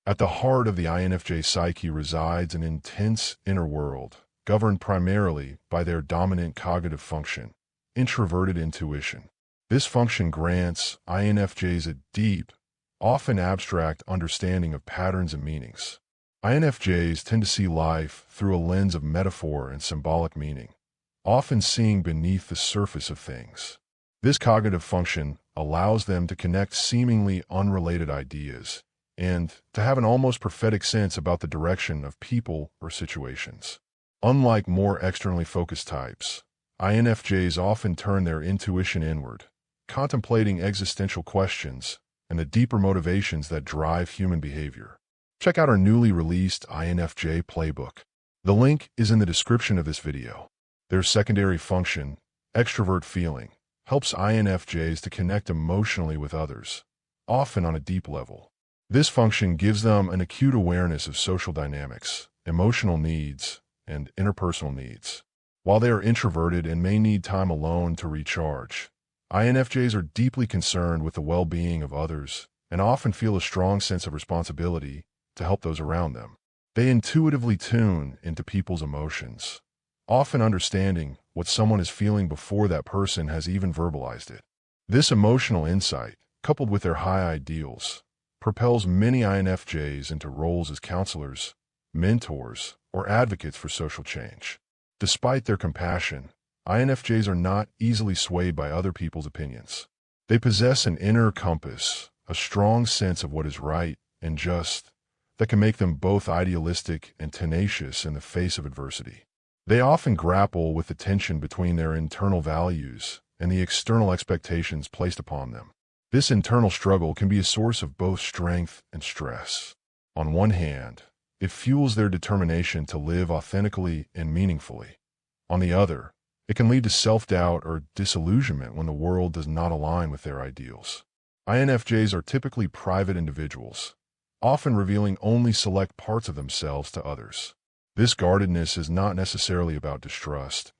At the heart of the INFJ psyche resides an intense inner world, governed primarily by their dominant cognitive function, introverted intuition. This function grants INFJs a deep, often abstract understanding of patterns and meanings. INFJs tend to see life through a lens of metaphor and symbolic meaning, often seeing beneath the surface of things. This cognitive function allows them to connect seemingly unrelated ideas and to have an almost prophetic sense about the direction of people or situations. Unlike more externally focused types, INFJs often turn their intuition inward, contemplating existential questions and the deeper motivations that drive human behavior. Check out our newly released INFJ playbook. The link is in the description of this video. Their secondary function, extrovert feeling, helps INFJs to connect emotionally with others, often on a deep level. This function gives them an acute awareness of social dynamics, emotional needs, and interpersonal needs. While they are introverted and may need time alone to recharge, INFJs are deeply concerned with the well-being of others and often feel a strong sense of responsibility to help those around them. They intuitively tune into people's emotions, often understanding what someone is feeling before that person has even verbalized it. This emotional insight, coupled with their high ideals, propels many INFJs into roles as counselors, mentors, or advocates for social change. Despite their compassion, INFJs are not easily swayed by other people's opinions. They possess an inner compass, a strong sense of what is right and just, that can make them both idealistic and tenacious in the face of adversity. They often grapple with the tension between their internal values and the external expectations placed upon them. This internal struggle can be a source of both strength and stress. On one hand, it fuels their determination to live authentically and meaningfully. On the other, it can lead to self-doubt or disillusionment when the world does not align with their ideals. INFJs are typically private individuals, often revealing only select parts of themselves to others. This guardedness is not necessarily about distrust,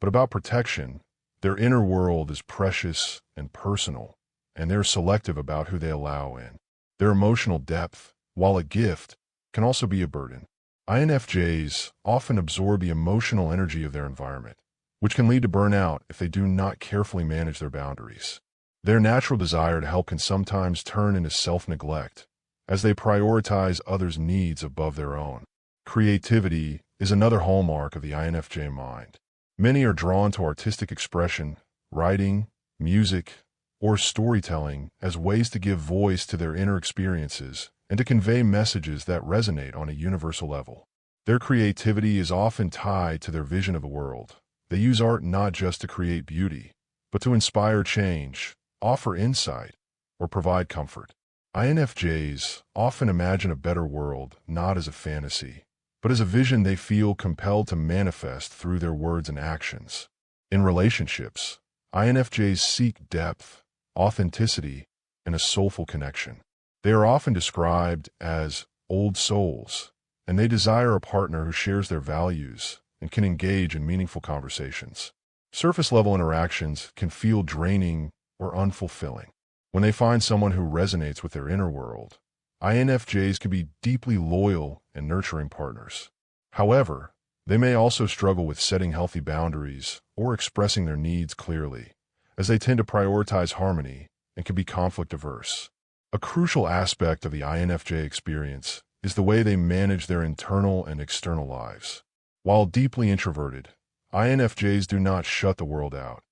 but about protection. Their inner world is precious and personal, and they're selective about who they allow in. Their emotional depth, while a gift, can also be a burden. INFJs often absorb the emotional energy of their environment, which can lead to burnout if they do not carefully manage their boundaries. Their natural desire to help can sometimes turn into self-neglect, as they prioritize others' needs above their own. Creativity is another hallmark of the INFJ mind. Many are drawn to artistic expression, writing, music, or storytelling as ways to give voice to their inner experiences and to convey messages that resonate on a universal level. Their creativity is often tied to their vision of the world. They use art not just to create beauty, but to inspire change, offer insight, or provide comfort. INFJs often imagine a better world not as a fantasy, but as a vision they feel compelled to manifest through their words and actions. In relationships, INFJs seek depth, authenticity, and a soulful connection. They are often described as old souls, and they desire a partner who shares their values and can engage in meaningful conversations. Surface-level interactions can feel draining or unfulfilling. When they find someone who resonates with their inner world, INFJs can be deeply loyal and nurturing partners. However, they may also struggle with setting healthy boundaries or expressing their needs clearly, as they tend to prioritize harmony and can be conflict-averse. A crucial aspect of the INFJ experience is the way they manage their internal and external lives. While deeply introverted, INFJs do not shut the world out.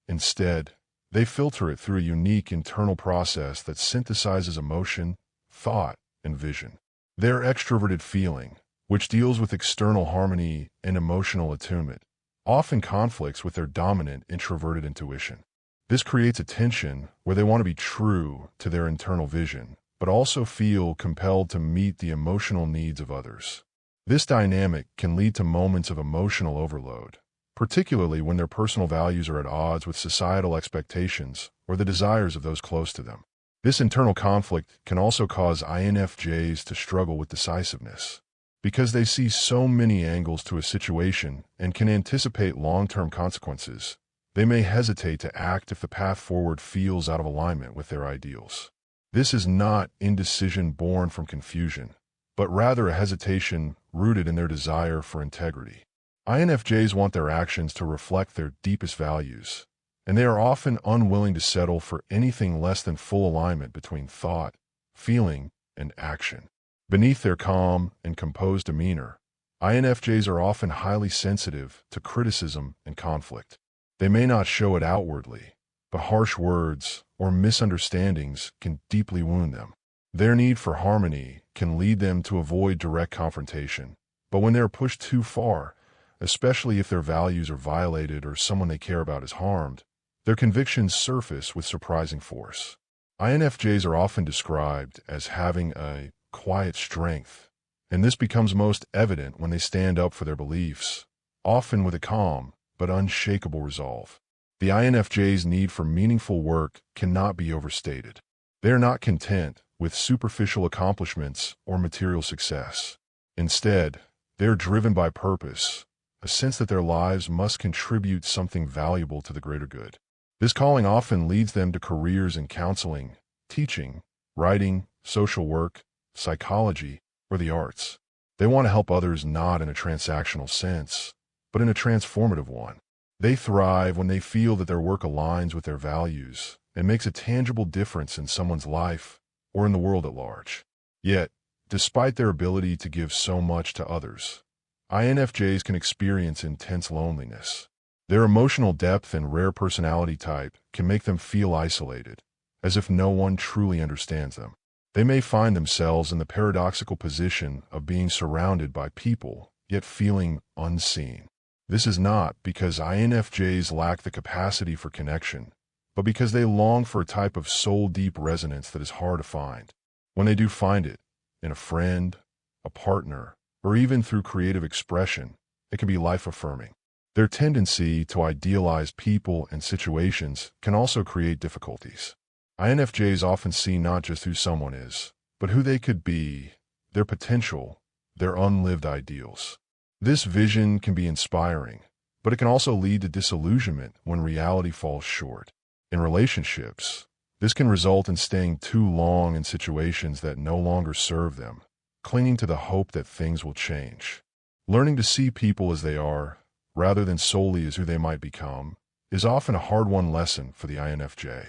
Instead, they filter it through a unique internal process that synthesizes emotion, thought, and vision. Their extroverted feeling, which deals with external harmony and emotional attunement, often conflicts with their dominant introverted intuition. This creates a tension where they want to be true to their internal vision, but also feel compelled to meet the emotional needs of others. This dynamic can lead to moments of emotional overload, particularly when their personal values are at odds with societal expectations or the desires of those close to them. This internal conflict can also cause INFJs to struggle with decisiveness, because they see so many angles to a situation and can anticipate long-term consequences. They may hesitate to act if the path forward feels out of alignment with their ideals. This is not indecision born from confusion, but rather a hesitation rooted in their desire for integrity. INFJs want their actions to reflect their deepest values, and they are often unwilling to settle for anything less than full alignment between thought, feeling, and action. Beneath their calm and composed demeanor, INFJs are often highly sensitive to criticism and conflict. They may not show it outwardly, but harsh words or misunderstandings can deeply wound them. Their need for harmony can lead them to avoid direct confrontation, but when they are pushed too far, especially if their values are violated or someone they care about is harmed, their convictions surface with surprising force. INFJs are often described as having a quiet strength, and this becomes most evident when they stand up for their beliefs, often with a calm but unshakable resolve. The INFJ's need for meaningful work cannot be overstated. They are not content with superficial accomplishments or material success. Instead, they are driven by purpose, a sense that their lives must contribute something valuable to the greater good. This calling often leads them to careers in counseling, teaching, writing, social work, psychology, or the arts. They want to help others not in a transactional sense, but in a transformative one. They thrive when they feel that their work aligns with their values and makes a tangible difference in someone's life or in the world at large. Yet, despite their ability to give so much to others, INFJs can experience intense loneliness. Their emotional depth and rare personality type can make them feel isolated, as if no one truly understands them. They may find themselves in the paradoxical position of being surrounded by people, yet feeling unseen. This is not because INFJs lack the capacity for connection, but because they long for a type of soul-deep resonance that is hard to find. When they do find it, in a friend, a partner, or even through creative expression, it can be life-affirming. Their tendency to idealize people and situations can also create difficulties. INFJs often see not just who someone is, but who they could be, their potential, their unlived ideals. This vision can be inspiring, but it can also lead to disillusionment when reality falls short. In relationships, this can result in staying too long in situations that no longer serve them, clinging to the hope that things will change. Learning to see people as they are, rather than solely as who they might become, is often a hard-won lesson for the INFJ.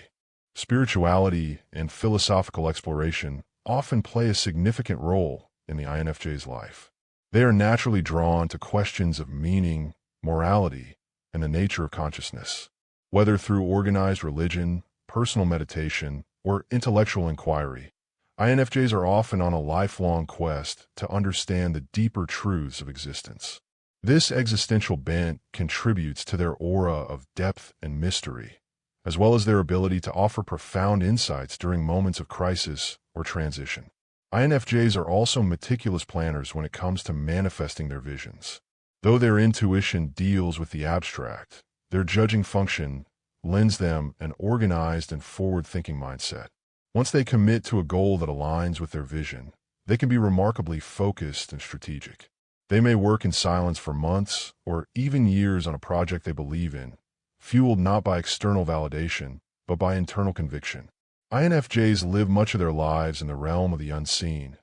Spirituality and philosophical exploration often play a significant role in the INFJ's life. They are naturally drawn to questions of meaning, morality, and the nature of consciousness. Whether through organized religion, personal meditation, or intellectual inquiry, INFJs are often on a lifelong quest to understand the deeper truths of existence. This existential bent contributes to their aura of depth and mystery, as well as their ability to offer profound insights during moments of crisis or transition. INFJs are also meticulous planners when it comes to manifesting their visions. Though their intuition deals with the abstract, their judging function lends them an organized and forward-thinking mindset. Once they commit to a goal that aligns with their vision, they can be remarkably focused and strategic. They may work in silence for months or even years on a project they believe in, fueled not by external validation, but by internal conviction. INFJs live much of their lives in the realm of the unseen,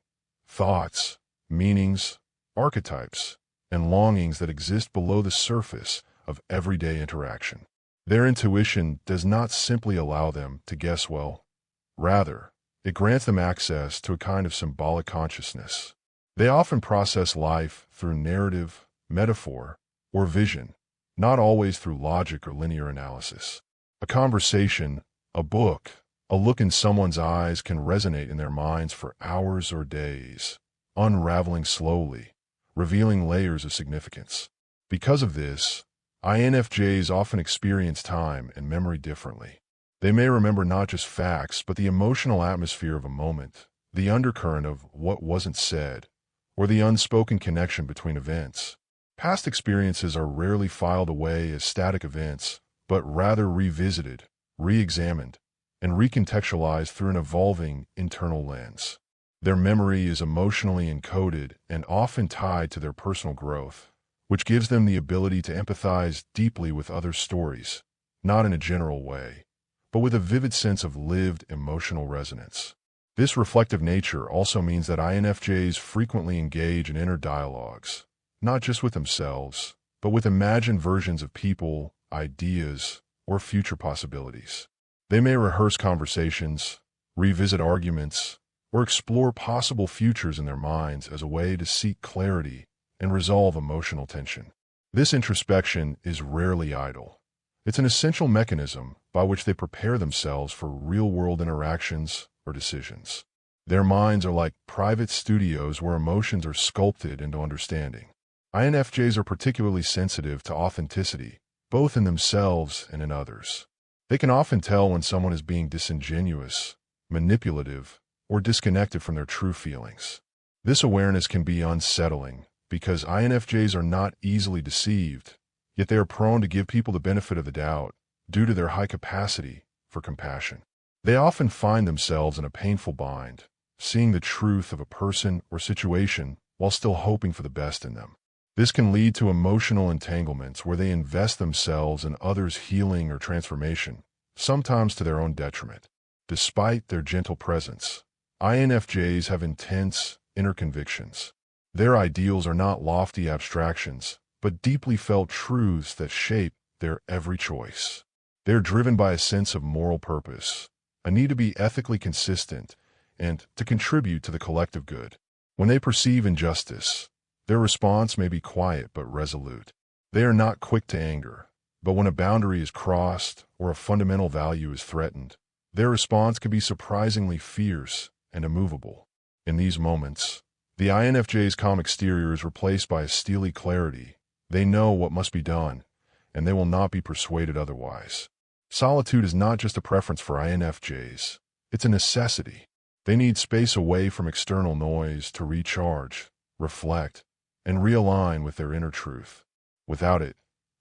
thoughts, meanings, archetypes, and longings that exist below the surface of everyday interaction. Their intuition does not simply allow them to guess well. Rather, it grants them access to a kind of symbolic consciousness. They often process life through narrative, metaphor, or vision, not always through logic or linear analysis. A conversation, a book, a look in someone's eyes can resonate in their minds for hours or days, unraveling slowly, revealing layers of significance. Because of this, INFJs often experience time and memory differently. They may remember not just facts, but the emotional atmosphere of a moment, the undercurrent of what wasn't said, or the unspoken connection between events. Past experiences are rarely filed away as static events, but rather revisited, re-examined, and recontextualized through an evolving internal lens. Their memory is emotionally encoded and often tied to their personal growth, which gives them the ability to empathize deeply with others' stories, not in a general way, but with a vivid sense of lived emotional resonance. This reflective nature also means that INFJs frequently engage in inner dialogues, not just with themselves, but with imagined versions of people, ideas, or future possibilities. They may rehearse conversations, revisit arguments, or explore possible futures in their minds as a way to seek clarity and resolve emotional tension. This introspection is rarely idle. It's an essential mechanism by which they prepare themselves for real-world interactions or decisions. Their minds are like private studios where emotions are sculpted into understanding. INFJs are particularly sensitive to authenticity, both in themselves and in others. They can often tell when someone is being disingenuous, manipulative, or disconnected from their true feelings. This awareness can be unsettling because INFJs are not easily deceived, yet they are prone to give people the benefit of the doubt due to their high capacity for compassion. They often find themselves in a painful bind, seeing the truth of a person or situation while still hoping for the best in them. This can lead to emotional entanglements where they invest themselves in others' healing or transformation, sometimes to their own detriment. Despite their gentle presence, INFJs have intense inner convictions. Their ideals are not lofty abstractions, but deeply felt truths that shape their every choice. They are driven by a sense of moral purpose, a need to be ethically consistent, and to contribute to the collective good. When they perceive injustice, their response may be quiet but resolute. They are not quick to anger, but when a boundary is crossed or a fundamental value is threatened, their response can be surprisingly fierce and immovable. In these moments, the INFJ's calm exterior is replaced by a steely clarity. They know what must be done, and they will not be persuaded otherwise. Solitude is not just a preference for INFJs, it's a necessity. They need space away from external noise to recharge, reflect, and realign with their inner truth. Without it,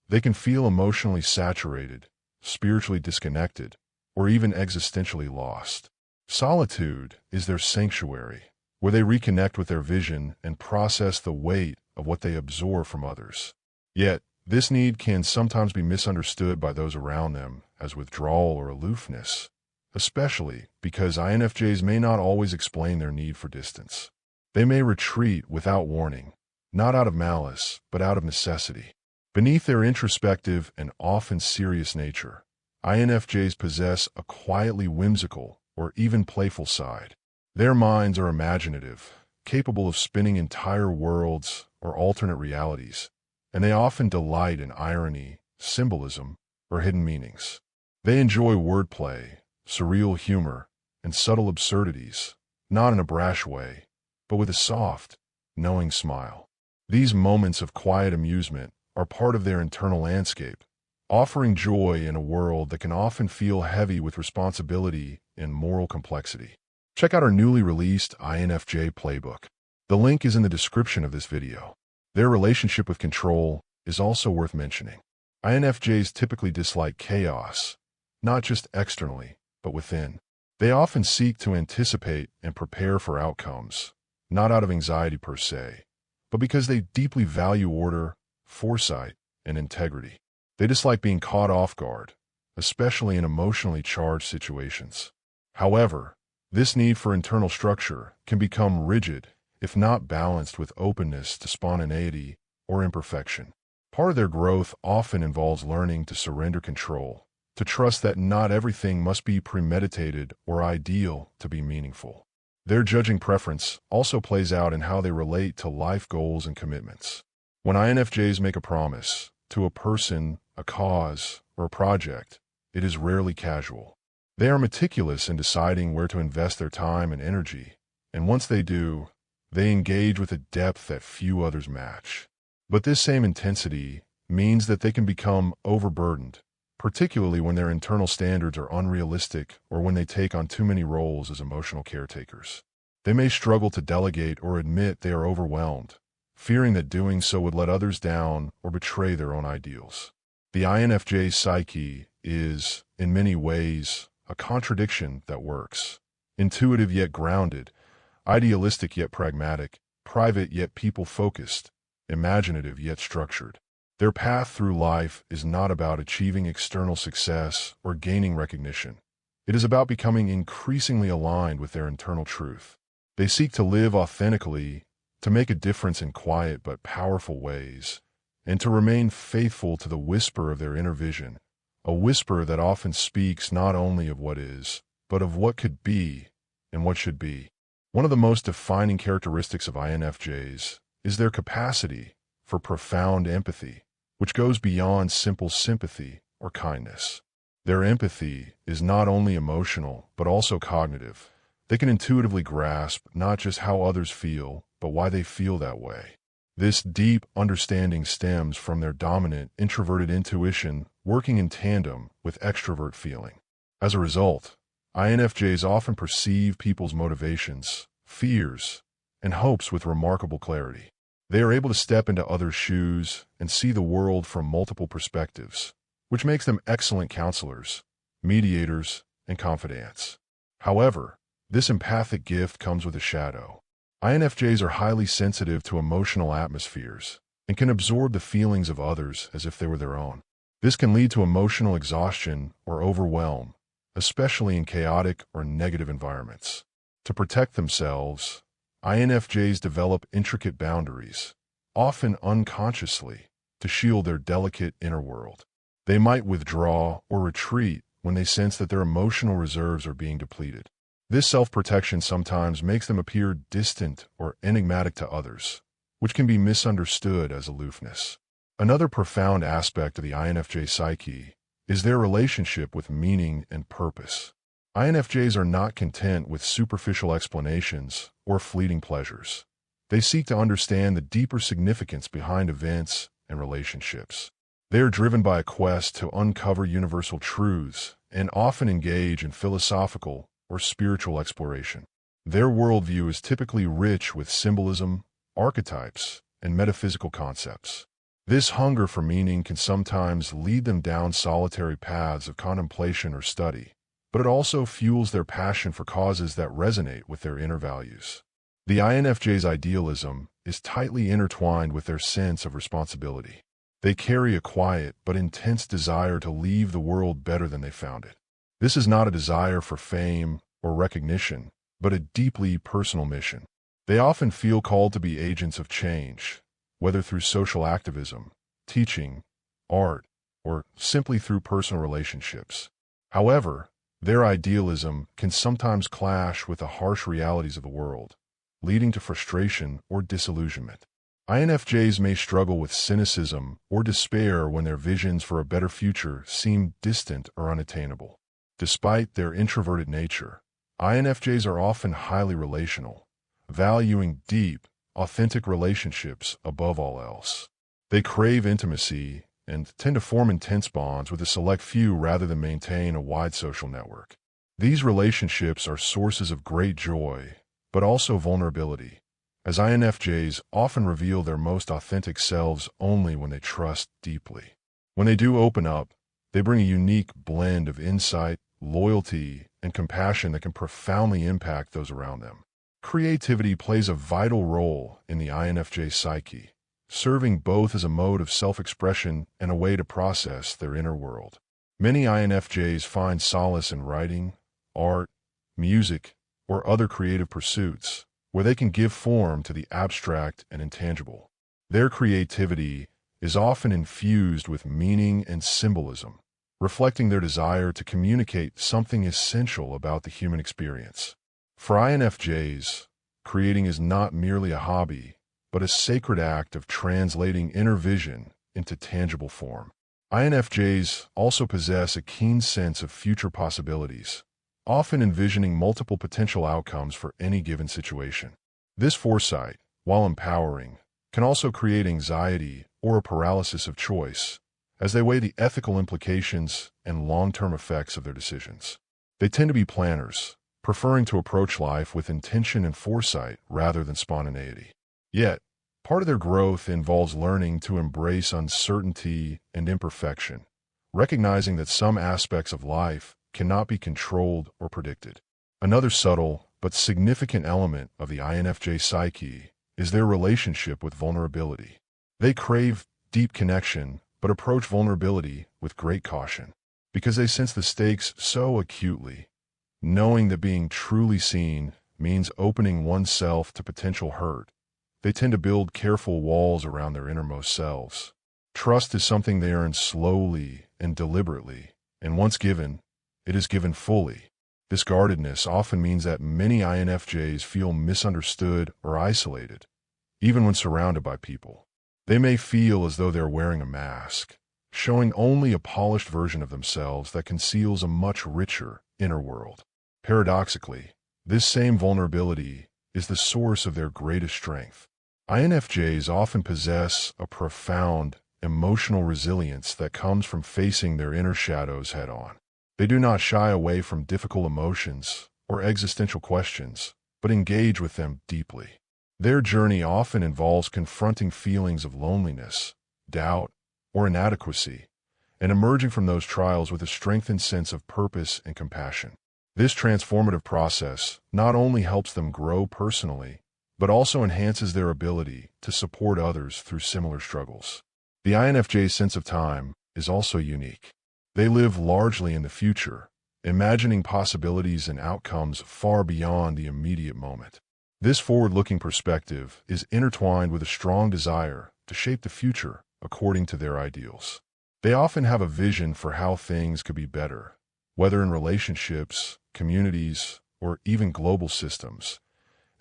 they can feel emotionally saturated, spiritually disconnected, or even existentially lost. Solitude is their sanctuary, where they reconnect with their vision and process the weight of what they absorb from others. Yet, this need can sometimes be misunderstood by those around them as withdrawal or aloofness, especially because INFJs may not always explain their need for distance. They may retreat without warning, not out of malice, but out of necessity. Beneath their introspective and often serious nature, INFJs possess a quietly whimsical or even playful side. Their minds are imaginative, capable of spinning entire worlds or alternate realities, and they often delight in irony, symbolism, or hidden meanings. They enjoy wordplay, surreal humor, and subtle absurdities, not in a brash way, but with a soft, knowing smile. These moments of quiet amusement are part of their internal landscape, offering joy in a world that can often feel heavy with responsibility and moral complexity. Check out our newly released INFJ Playbook. The link is in the description of this video. Their relationship with control is also worth mentioning. INFJs typically dislike chaos, not just externally, but within. They often seek to anticipate and prepare for outcomes, not out of anxiety per se, but because they deeply value order, foresight, and integrity. They dislike being caught off guard, especially in emotionally charged situations. However, this need for internal structure can become rigid if not balanced with openness to spontaneity or imperfection. Part of their growth often involves learning to surrender control, to trust that not everything must be premeditated or ideal to be meaningful. Their judging preference also plays out in how they relate to life goals and commitments. When INFJs make a promise to a person, a cause, or a project, it is rarely casual. They are meticulous in deciding where to invest their time and energy, and once they do, they engage with a depth that few others match. But this same intensity means that they can become overburdened, particularly when their internal standards are unrealistic or when they take on too many roles as emotional caretakers. They may struggle to delegate or admit they are overwhelmed, fearing that doing so would let others down or betray their own ideals. The INFJ psyche is, in many ways, a contradiction that works. Intuitive yet grounded, idealistic yet pragmatic, private yet people-focused, imaginative yet structured. Their path through life is not about achieving external success or gaining recognition. It is about becoming increasingly aligned with their internal truth. They seek to live authentically, to make a difference in quiet but powerful ways, and to remain faithful to the whisper of their inner vision, a whisper that often speaks not only of what is, but of what could be and what should be. One of the most defining characteristics of INFJs is their capacity for profound empathy, which goes beyond simple sympathy or kindness. Their empathy is not only emotional, but also cognitive. They can intuitively grasp not just how others feel, but why they feel that way. This deep understanding stems from their dominant introverted intuition working in tandem with extrovert feeling. As a result, INFJs often perceive people's motivations, fears, and hopes with remarkable clarity. They are able to step into others' shoes and see the world from multiple perspectives, which makes them excellent counselors, mediators, and confidants. However, this empathic gift comes with a shadow. INFJs are highly sensitive to emotional atmospheres and can absorb the feelings of others as if they were their own. This can lead to emotional exhaustion or overwhelm, especially in chaotic or negative environments. To protect themselves, INFJs develop intricate boundaries, often unconsciously, to shield their delicate inner world. They might withdraw or retreat when they sense that their emotional reserves are being depleted. This self-protection sometimes makes them appear distant or enigmatic to others, which can be misunderstood as aloofness. Another profound aspect of the INFJ psyche is their relationship with meaning and purpose. INFJs are not content with superficial explanations or fleeting pleasures. They seek to understand the deeper significance behind events and relationships. They are driven by a quest to uncover universal truths and often engage in philosophical or spiritual exploration. Their worldview is typically rich with symbolism, archetypes, and metaphysical concepts. This hunger for meaning can sometimes lead them down solitary paths of contemplation or study, but it also fuels their passion for causes that resonate with their inner values. The INFJ's idealism is tightly intertwined with their sense of responsibility. They carry a quiet but intense desire to leave the world better than they found it. This is not a desire for fame or recognition, but a deeply personal mission. They often feel called to be agents of change, whether through social activism, teaching, art, or simply through personal relationships. However, their idealism can sometimes clash with the harsh realities of the world, leading to frustration or disillusionment. INFJs may struggle with cynicism or despair when their visions for a better future seem distant or unattainable. Despite their introverted nature, INFJs are often highly relational, valuing deep, authentic relationships above all else. They crave intimacy and tend to form intense bonds with a select few rather than maintain a wide social network. These relationships are sources of great joy, but also vulnerability, as INFJs often reveal their most authentic selves only when they trust deeply. When they do open up, they bring a unique blend of insight, loyalty, and compassion that can profoundly impact those around them. Creativity plays a vital role in the INFJ psyche, serving both as a mode of self-expression and a way to process their inner world. Many INFJs find solace in writing, art, music, or other creative pursuits, where they can give form to the abstract and intangible. Their creativity is often infused with meaning and symbolism, reflecting their desire to communicate something essential about the human experience. For INFJs, creating is not merely a hobby, but a sacred act of translating inner vision into tangible form. INFJs also possess a keen sense of future possibilities, often envisioning multiple potential outcomes for any given situation. This foresight, while empowering, can also create anxiety or a paralysis of choice, as they weigh the ethical implications and long-term effects of their decisions. They tend to be planners, preferring to approach life with intention and foresight rather than spontaneity. Yet, part of their growth involves learning to embrace uncertainty and imperfection, recognizing that some aspects of life cannot be controlled or predicted. Another subtle but significant element of the INFJ psyche is their relationship with vulnerability. They crave deep connection but approach vulnerability with great caution. Because they sense the stakes so acutely, knowing that being truly seen means opening oneself to potential hurt. They tend to build careful walls around their innermost selves. Trust is something they earn slowly and deliberately, and once given, it is given fully. This guardedness often means that many INFJs feel misunderstood or isolated, even when surrounded by people. They may feel as though they're wearing a mask, showing only a polished version of themselves that conceals a much richer inner world. Paradoxically, this same vulnerability is the source of their greatest strength. INFJs often possess a profound emotional resilience that comes from facing their inner shadows head-on. They do not shy away from difficult emotions or existential questions, but engage with them deeply. Their journey often involves confronting feelings of loneliness, doubt, or inadequacy, and emerging from those trials with a strengthened sense of purpose and compassion. This transformative process not only helps them grow personally, but also enhances their ability to support others through similar struggles. The INFJ's sense of time is also unique. They live largely in the future, imagining possibilities and outcomes far beyond the immediate moment. This forward-looking perspective is intertwined with a strong desire to shape the future according to their ideals. They often have a vision for how things could be better, whether in relationships, communities, or even global systems,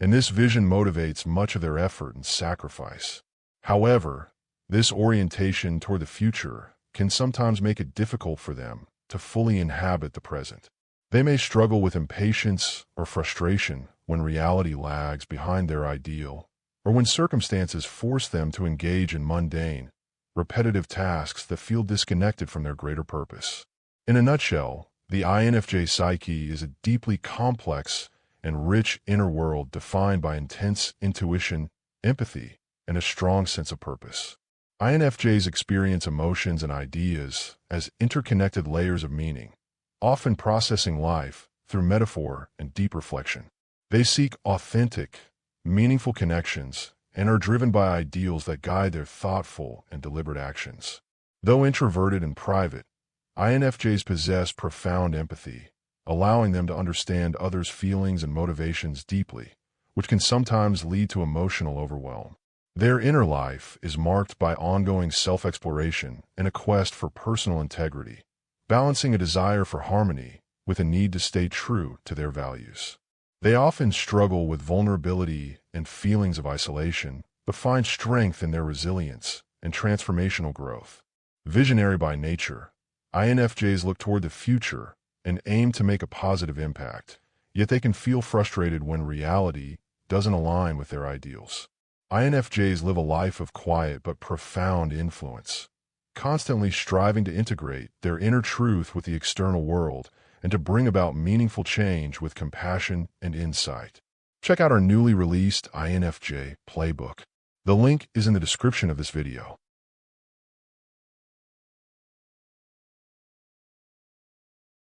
and this vision motivates much of their effort and sacrifice. However, this orientation toward the future can sometimes make it difficult for them to fully inhabit the present. They may struggle with impatience or frustration when reality lags behind their ideal, or when circumstances force them to engage in mundane, repetitive tasks that feel disconnected from their greater purpose. In a nutshell, the INFJ psyche is a deeply complex and rich inner world defined by intense intuition, empathy, and a strong sense of purpose. INFJs experience emotions and ideas as interconnected layers of meaning, often processing life through metaphor and deep reflection. They seek authentic, meaningful connections and are driven by ideals that guide their thoughtful and deliberate actions. Though introverted and private, INFJs possess profound empathy, allowing them to understand others' feelings and motivations deeply, which can sometimes lead to emotional overwhelm. Their inner life is marked by ongoing self-exploration and a quest for personal integrity, balancing a desire for harmony with a need to stay true to their values. They often struggle with vulnerability and feelings of isolation, but find strength in their resilience and transformational growth. Visionary by nature, INFJs look toward the future and aim to make a positive impact, yet they can feel frustrated when reality doesn't align with their ideals. INFJs live a life of quiet but profound influence, constantly striving to integrate their inner truth with the external world and to bring about meaningful change with compassion and insight. Check out our newly released INFJ Playbook. The link is in the description of this video.